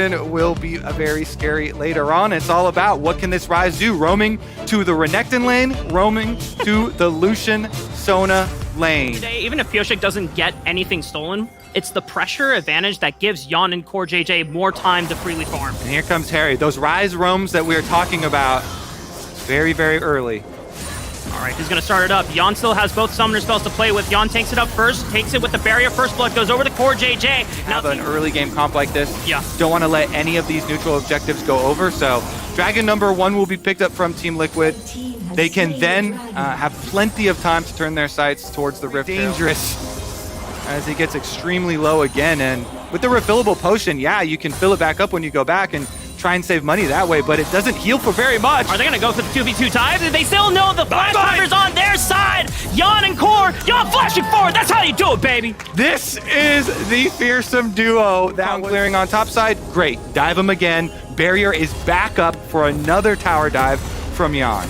Renekton will be very scary later on. It's all about what can this Ryze do? Roaming to the Renekton lane, roaming to the Lucian Sona lane. Today, even if Pioshik doesn't get anything stolen, it's the pressure advantage that gives Yon and Core JJ more time to freely farm. And here comes Harry. Those Ryze roams that we were talking about very, very early. All right, he's going to start it up. Yon still has both summoner spells to play with. Yon takes it up first, takes it with the barrier. First blood goes over to Core JJ. Now an early game comp like this, yeah, don't want to let any of these neutral objectives go over. So Dragon number 1 will be picked up from Team Liquid. They can then have plenty of time to turn their sights towards the Rift. Dangerous as he gets extremely low again. And with the refillable potion, yeah, you can fill it back up when you go back and try and save money that way, but it doesn't heal for very much. Are they going to go for the 2v2 tie? They still know the flash timer's on their side. Yon and Core, Yon flashing forward. That's how you do it, baby. This is the fearsome duo. That clearing on top side, great. Dive him again. Barrier is back up for another tower dive from Yon.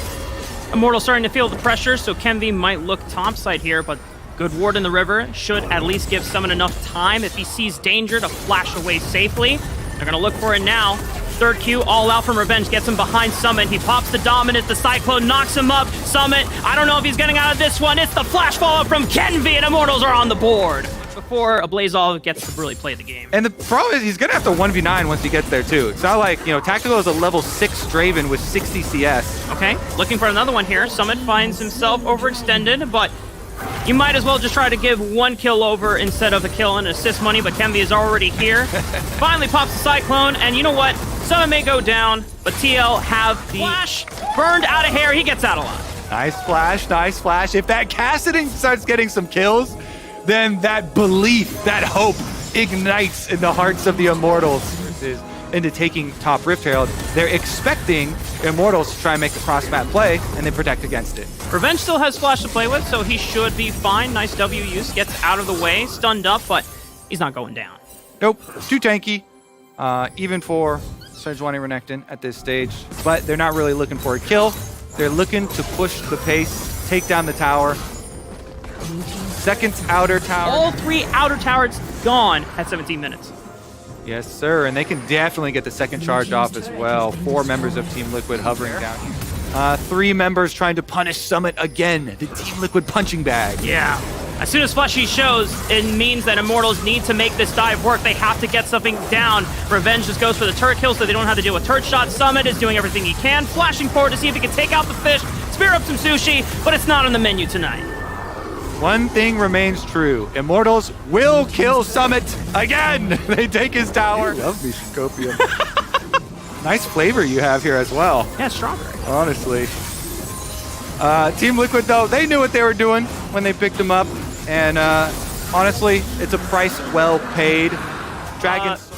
Immortal starting to feel the pressure, so Kenvi might look topside here, but good ward in the river should at least give Summon enough time if he sees danger to flash away safely. They're going to look for it now. Third Q, all out from Revenge, gets him behind Summit. He pops the Dominant, the Cyclone knocks him up. Summit, I don't know if he's getting out of this one. It's the flash follow-up from Kenvi, and Immortals are on the board before a Blazol gets to really play the game. And the problem is he's going to have to 1v9 once he gets there, too. It's not like, you know, Tactical is a level 6 Draven with 60 CS. Okay, looking for another one here. Summit finds himself overextended, but you might as well just try to give 1 kill over instead of a kill and assist money, but Kenvi is already here. Finally pops the Cyclone, and you know what? Summit may go down, but TL have the flash burned out of hair. He gets out alive. Nice flash, nice flash. If that Kassadin starts getting some kills, then that belief, that hope ignites in the hearts of the Immortals into taking top Rift Herald. They're expecting Immortals to try and make the cross-map play, and they protect against it. Revenge still has flash to play with, so he should be fine. Nice W use, gets out of the way, stunned up, but he's not going down. Nope, too tanky, even for Sejuani Renekton at this stage, but they're not really looking for a kill. They're looking to push the pace, take down the tower. Second outer tower. All 3 outer towers gone at 17 minutes. Yes, sir, and they can definitely get the second charge off as well. 4 members of Team Liquid hovering down here. 3 members trying to punish Summit again. The Team Liquid punching bag. Yeah. As soon as Fleshy shows, it means that Immortals need to make this dive work. They have to get something down. Revenge just goes for the turret kill so they don't have to deal with turret shots. Summit is doing everything he can, flashing forward to see if he can take out the fish, spear up some sushi, but it's not on the menu tonight. One thing remains true. Immortals will kill Summit again. They take his tower. I love me some copium. Nice flavor you have here as well. Yeah, strawberry. Honestly. Team Liquid, though, they knew what they were doing when they picked him up. And honestly, it's a price well paid. Dragons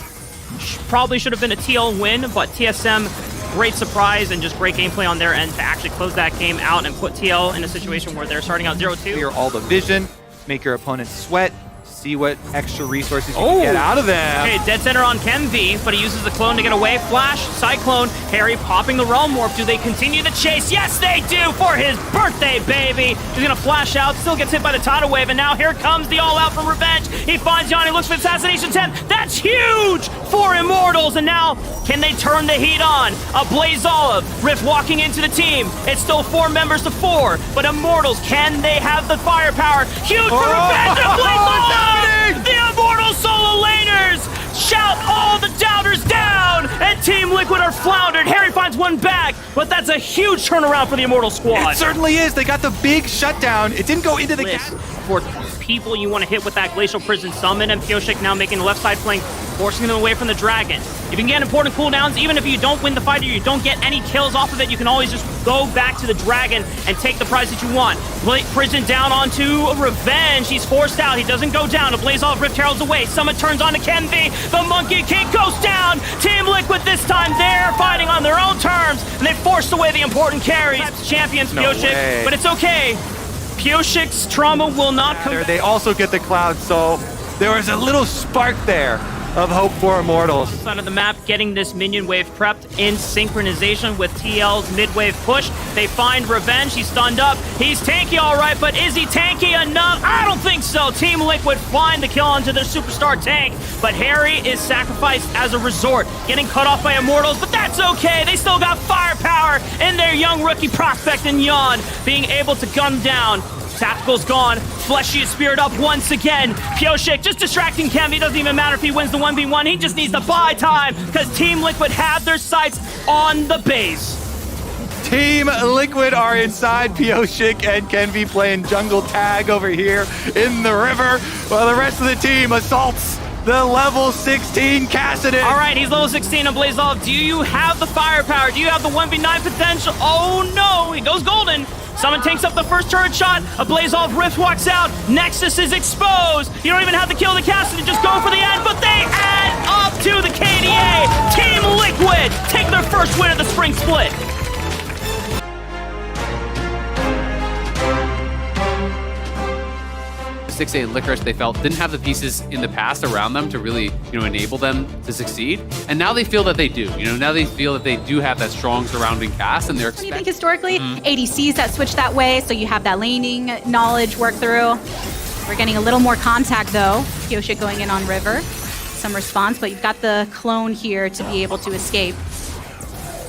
probably should have been a TL win, but TSM, great surprise and just great gameplay on their end to actually close that game out and put TL in a situation where they're starting out 0-2. Clear all the vision, make your opponent sweat, see what extra resources you can get out of them. Okay, dead center on Kenvi, but he uses the clone to get away. Flash, Cyclone, Harry popping the Realm Warp. Do they continue the chase? Yes, they do for his birthday, baby. He's gonna flash out, still gets hit by the tidal wave, and now here comes the all-out from Revenge. He finds Yanni, looks for the assassination attempt. That's huge for Immortals, and now can they turn the heat on? A Blaze Olive, Rift walking into the team. It's still 4 members to 4, but Immortals, can they have the firepower? Huge for Revenge and Blaze Olive! The Immortal solo laners shout all the doubters down, and Team Liquid are floundered. Harry finds one back, but that's a huge turnaround for the Immortal squad. It certainly is. They got the big shutdown. It didn't go into the list for people you want to hit with that Glacial Prison Summon, and Pioshik now making the left side flank, forcing them away from the Dragon. You can get important cooldowns, even if you don't win the fight or you don't get any kills off of it, you can always just go back to the Dragon and take the prize that you want. Prison down onto Revenge. He's forced out. He doesn't go down. A Blaze Olive Rift Herald's away. Summit turns on to Kenvi. The Monkey King goes down. Team Liquid this time, they're fighting on their own terms, and they forced away the important carries. Champions Pioshik, but it's okay. Pioshik's trauma will not come back. They also get the Cloud, so there was a little spark there. of hope for Immortals. Side of the map, getting this minion wave prepped in synchronization with TL's mid-wave push. They find Revenge. He's stunned up. He's tanky all right, but is he tanky enough? I don't think so. Team Liquid find the kill onto their superstar tank, but Harry is sacrificed as a resort, getting cut off by Immortals, but that's okay. They still got firepower in their young rookie prospect in Yon, being able to gun down. Tactical's gone. Fleshy is speared up once again. Pioshik just distracting Kemby. Doesn't even matter if he wins the 1v1. He just needs to buy time because Team Liquid have their sights on the base. Team Liquid are inside. Pioshik and Kenvi playing jungle tag over here in the river, while the rest of the team assaults the level 16 Kassadin. All right, he's level 16 on Blazov. Do you have the firepower? Do you have the 1v9 potential? Oh no, he goes golden. Summon takes up the first turret shot. A Blazov Rift walks out. Nexus is exposed. You don't even have to kill the Kassadin, just go for the end, but they add up to the KDA. Team Liquid take their first win of the spring split. A and Licorice, they felt, didn't have the pieces in the past around them to really, enable them to succeed. And now they feel that they do. Now they feel that they do have that strong surrounding cast, and they're I think historically, ADCs that switch that way, so you have that laning knowledge work through. We're getting a little more contact, though. Pioshik going in on River. Some response, but you've got the clone here to be able to escape.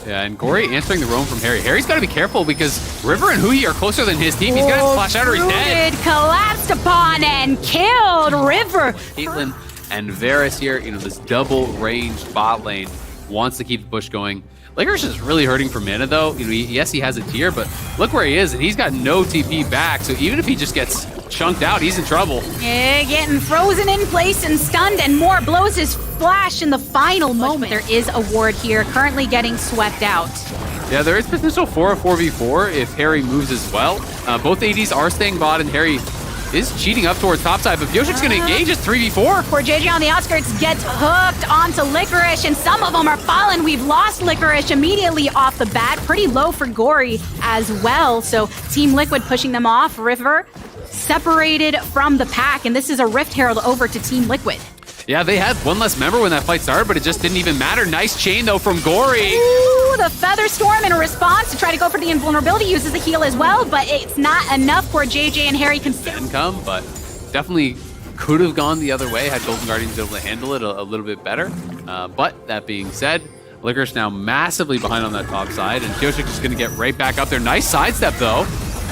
Yeah, and Gory answering the roam from Harry. Harry's got to be careful because River and Hui are closer than his team. He's got to flash out or he's dead. Collapsed upon and killed River. Caitlyn and Varus here, this double-ranged bot lane wants to keep the push going. Licorice is really hurting for mana, though. Yes, he has a tier, but look where he is, and he's got no TP back. So even if he just gets chunked out, he's in trouble. Yeah, getting frozen in place and stunned, and more blows his flash in the final moment. There is a ward here, currently getting swept out. Yeah, there is potential for a 4v4 if Harry moves as well. Both ADs are staying bot, and Harry is cheating up towards topside, but Pioshik's going to engage as 3v4. Poor JJ on the outskirts gets hooked onto Licorice, and some of them are fallen. We've lost Licorice immediately off the bat. Pretty low for Gory as well, so Team Liquid pushing them off. River separated from the pack, and this is a Rift Herald over to Team Liquid. Yeah, they had one less member when that fight started, but it just didn't even matter. Nice chain, though, from Gory. Ooh, the Feather Storm in a response to try to go for the invulnerability, uses the heal as well, but it's not enough for JJ and Harry. Didn't come, but definitely could have gone the other way had Golden Guardians been able to handle it a little bit better. But that being said, Licorice now massively behind on that top side, and Pioshik is going to get right back up there. Nice sidestep, though.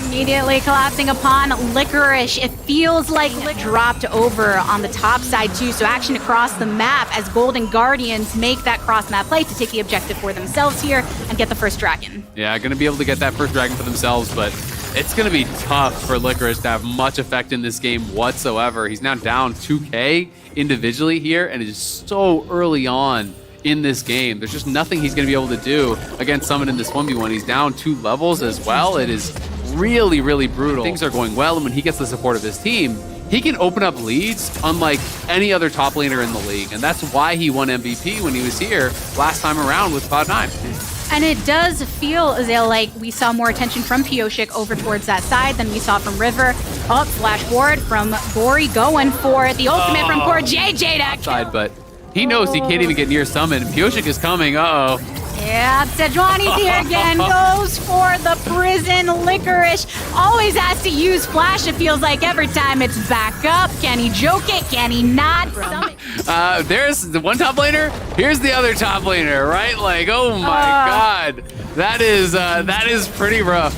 Immediately collapsing upon Licorice. It feels like dropped over on the top side too, so action across the map as Golden Guardians make that cross-map play to take the objective for themselves here and get the first dragon. Yeah, going to be able to get that first dragon for themselves, but it's going to be tough for Licorice to have much effect in this game whatsoever. He's now down 2K individually here, and it is so early on in this game. There's just nothing he's going to be able to do against someone in this 1v1. He's down 2 levels as well. It is really, really brutal. Things are going well, and when he gets the support of his team, he can open up leads unlike any other top laner in the league, and that's why he won MVP when he was here last time around with Cloud9. And it does feel as though like we saw more attention from Pioshik over towards that side than we saw from River. Oh, flash forward from Gory going for the ultimate from poor JJ to side, but he knows he can't even get near Summon. Pioshik is coming, uh-oh. Yeah, Sejuani's here again, goes for the prison. Licorice always has to use flash, it feels like, every time it's back up. Can he joke it? Can he not? There's the one top laner, here's the other top laner, right? Like, oh my god. That is pretty rough.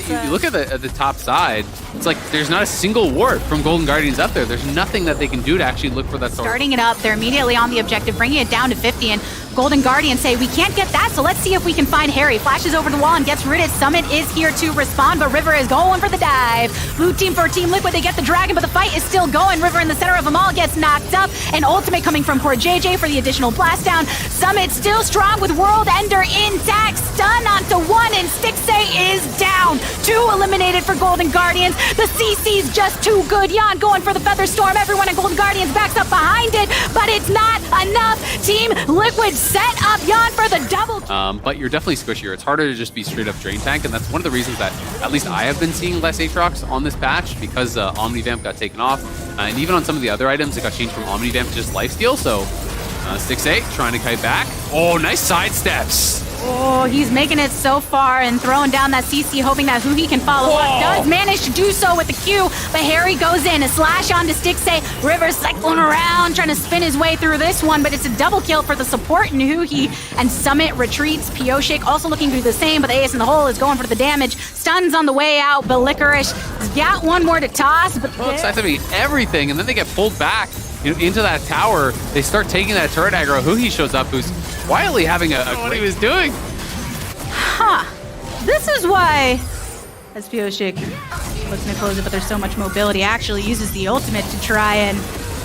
You look at the top side, it's like there's not a single ward from Golden Guardians up there. There's nothing that they can do to actually look for that sword. Starting it up, they're immediately on the objective, bringing it down to 50, and Golden Guardians say, we can't get that, so let's see if we can find Harry. Flashes over the wall and gets rid of Summit is here to respond, but River is going for the dive. Blue team for Team Liquid, they get the dragon, but the fight is still going. River in the center of them all gets knocked up, and ultimate coming from poor JJ for the additional blast down. Summit still strong with World Ender intact. Stun onto one, and Stixay is down. 2 eliminated for Golden Guardians. The CC's just too good. Yon going for the Feather Storm. Everyone in Golden Guardians backs up behind it, but it's not enough. Team Liquid set up Yon for the double. But you're definitely squishier. It's harder to just be straight up drain tank, and that's one of the reasons that at least I have been seeing less Aatrox on this patch, because Omnivamp got taken off, and even on some of the other items, it got changed from Omnivamp to just lifesteal. So Stixxay trying to kite back. Oh, nice side steps. Oh, he's making it so far and throwing down that CC, hoping that Huhi can follow up. Does manage to do so with the Q, but Harry goes in, a slash onto Stixxay. River cycling around, trying to spin his way through this one, but it's a double kill for the support in Huhi, and Summit retreats. Pioshik also looking to do the same, but the ace in the hole is going for the damage. Stuns on the way out, but Licorice has got one more to toss. But well, it's activating everything, and then they get pulled back into that tower. They start taking that turret aggro. Huhi shows up, who's quietly having a what he was doing. Huh. This is why, as Pioshik looks to close it, but there's so much mobility, actually uses the ultimate to try and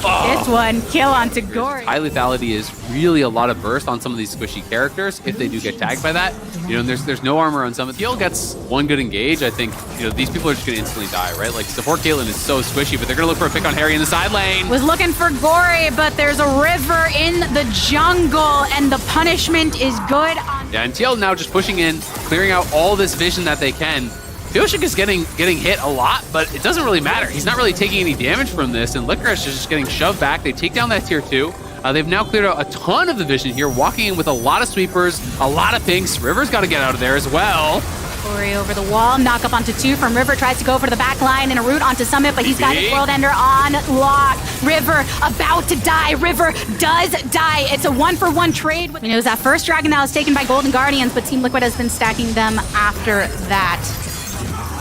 this one kill onto Gory. High lethality is really a lot of burst on some of these squishy characters if they do get tagged by that. You know, and there's no armor on some. Heal gets one good engage. I think, you know, these people are just going to instantly die, right? Like, support Caitlyn is so squishy, but they're going to look for a pick on Harry in the side lane. Was looking for Gory, but there's a river in the jungle, and the punishment is good. Yeah, and TL now just pushing in, clearing out all this vision that they can. Pioshik is getting hit a lot, but it doesn't really matter. He's not really taking any damage from this, and Licorice is just getting shoved back. They take down that tier 2. They've now cleared out a ton of the vision here, walking in with a lot of sweepers, a lot of pinks. River's got to get out of there as well. Gory over the wall, knock up onto 2 from River, tries to go for the back line and a route onto Summit, but he's got his World Ender on lock. River about to die. River does die. It's a 1-for-1 trade. It was that first dragon that was taken by Golden Guardians, but Team Liquid has been stacking them after that.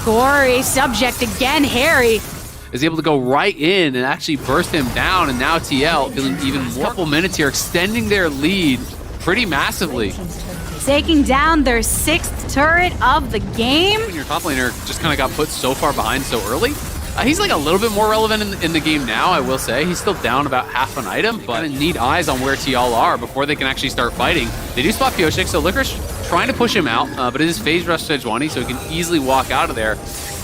Gory subject again. Harry is able to go right in and actually burst him down, and now TL feeling even more. Couple minutes here, extending their lead pretty massively. Taking down their 6th turret of the game. When your top laner just kind of got put so far behind so early, he's like a little bit more relevant in the game now, I will say. He's still down about half an item, but need eyes on where TL are before they can actually start fighting. They do spot Pioshik, so Licorice trying to push him out, but it is phase rush to Sejuani, so he can easily walk out of there.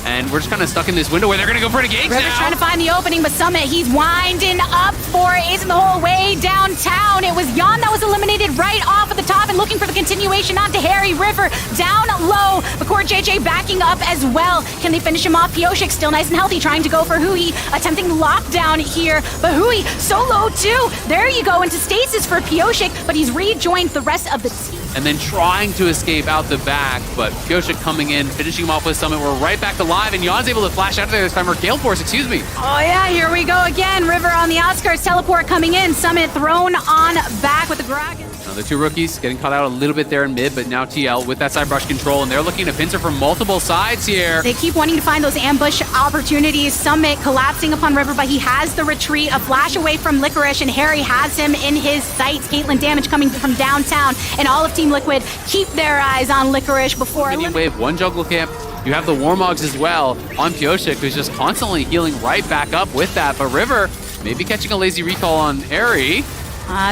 And we're just kind of stuck in this window where they're going to go for an engage River's now. Trying to find the opening, but Summit, he's winding up for it. Ace in the hole way downtown. It was Yon that was eliminated right off at the top and looking for the continuation onto Harry. River down low. Core JJ backing up as well. Can they finish him off? Pioshik still nice and healthy, trying to go for Huhi, attempting lockdown here. But Huhi so low too. There you go into stasis for Pioshik, but he's rejoined the rest of the team. And then trying to escape out the back, but Pioshik coming in, finishing him off with Summit. We're right back to live, and Yon's able to flash out of there this time, or Gale Force, excuse me. Oh yeah, here we go again. River on the outskirts, teleport coming in. Summit thrown on back with the Gragan. Now the 2 rookies getting caught out a little bit there in mid, but now TL with that side brush control, and they're looking to pincer from multiple sides here. They keep wanting to find those ambush opportunities. Summit collapsing upon River, but he has the retreat, a flash away from Licorice, and Harry has him in his sights. Caitlyn damage coming from downtown, and all of Team Liquid keep their eyes on Licorice before... Minion wave, 1 jungle camp. You have the Warmogs as well on Pioshik, who's just constantly healing right back up with that, but River maybe catching a lazy recall on Harry.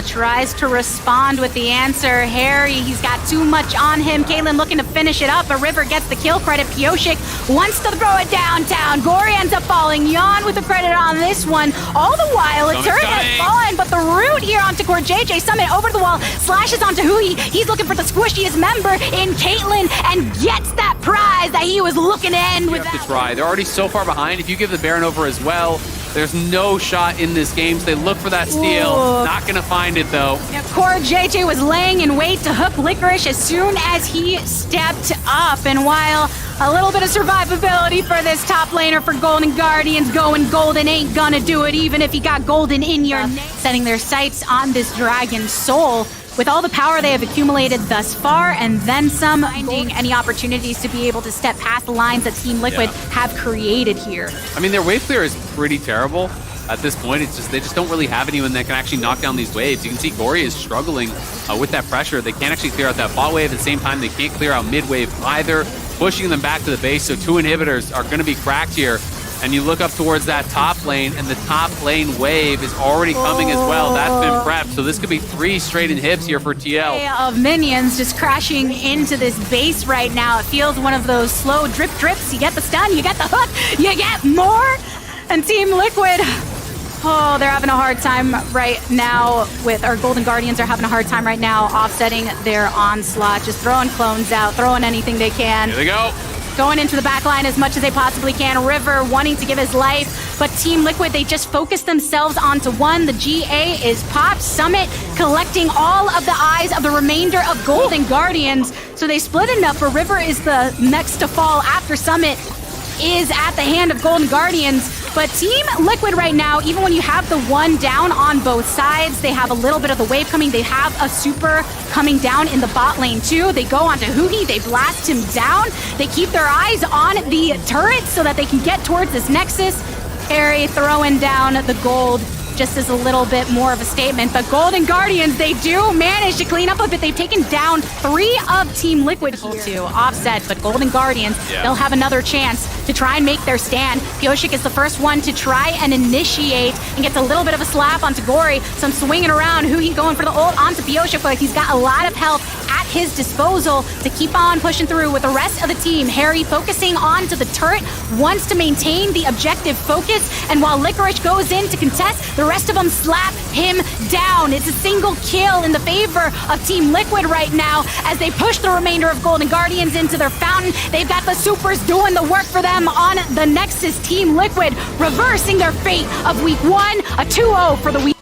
Tries to respond with the answer. Harry, he's got too much on him. Caitlyn looking to finish it up, but River gets the kill credit. Pioshik wants to throw it downtown. Gory ends up falling. Yon with the credit on this one. All the while, a turret has fallen, but the root here onto Core JJ. Summit over the wall, slashes onto Huhi. He's looking for the squishiest member in Caitlyn and gets that prize that he was looking to end with. You have to try. They're already so far behind. If you give the Baron over as well, there's no shot in this game, so they look for that steal. Ooh. Not going to find it, though. Yeah, Core JJ was laying in wait to hook Licorice as soon as he stepped up. And while a little bit of survivability for this top laner for Golden Guardians, going golden ain't gonna do it, even if you got golden in your name. Setting their sights on this Dragon Soul. With all the power they have accumulated thus far, and then some, finding any opportunities to be able to step past the lines that Team Liquid have created here. I mean, their wave clear is pretty terrible at this point. It's just they just don't really have anyone that can actually knock down these waves. You can see Gory is struggling with that pressure. They can't actually clear out that bot wave. At the same time, they can't clear out mid wave either, pushing them back to the base. So 2 inhibitors are going to be cracked here. And you look up towards that top lane, and the top lane wave is already coming as well. That's been prepped. So this could be 3 straight inhibs here for TL. Of minions just crashing into this base right now. It feels one of those slow drips. You get the stun, you get the hook, you get more. And Team Liquid, Oh, they're having a hard time right now our Golden Guardians are having a hard time right now offsetting their onslaught, just throwing clones out, throwing anything they can. Here they go. Going into the back line as much as they possibly can. River wanting to give his life, but Team Liquid, they just focus themselves onto one. The GA is popped. Summit collecting all of the eyes of the remainder of Golden Guardians. So they split it up, but River is the next to fall after Summit is at the hand of Golden Guardians. But Team Liquid right now, even when you have the one down on both sides, they have a little bit of the wave coming. They have a super coming down in the bot lane too. They go onto Hugi, they blast him down. They keep their eyes on the turret so that they can get towards this Nexus. Harry throwing down the gold just as a little bit more of a statement. But Golden Guardians, they do manage to clean up a bit. They've taken down 3 of Team Liquid here to offset, but Golden Guardians, they'll have another chance to try and make their stand. Pioshik is the first one to try and initiate and gets a little bit of a slap onto Gory. Some swinging around, Hugi going for the ult onto Pioshik, but he's got a lot of health at his disposal to keep on pushing through with the rest of the team. Harry focusing on to the turret, wants to maintain the objective focus, and while Licorice goes in to contest, the rest of them slap him down. It's a single kill in the favor of Team Liquid right now as they push the remainder of Golden Guardians into their fountain. They've got the supers doing the work for them on the Nexus. Team Liquid reversing their fate of week 1, a 2-0 for the week.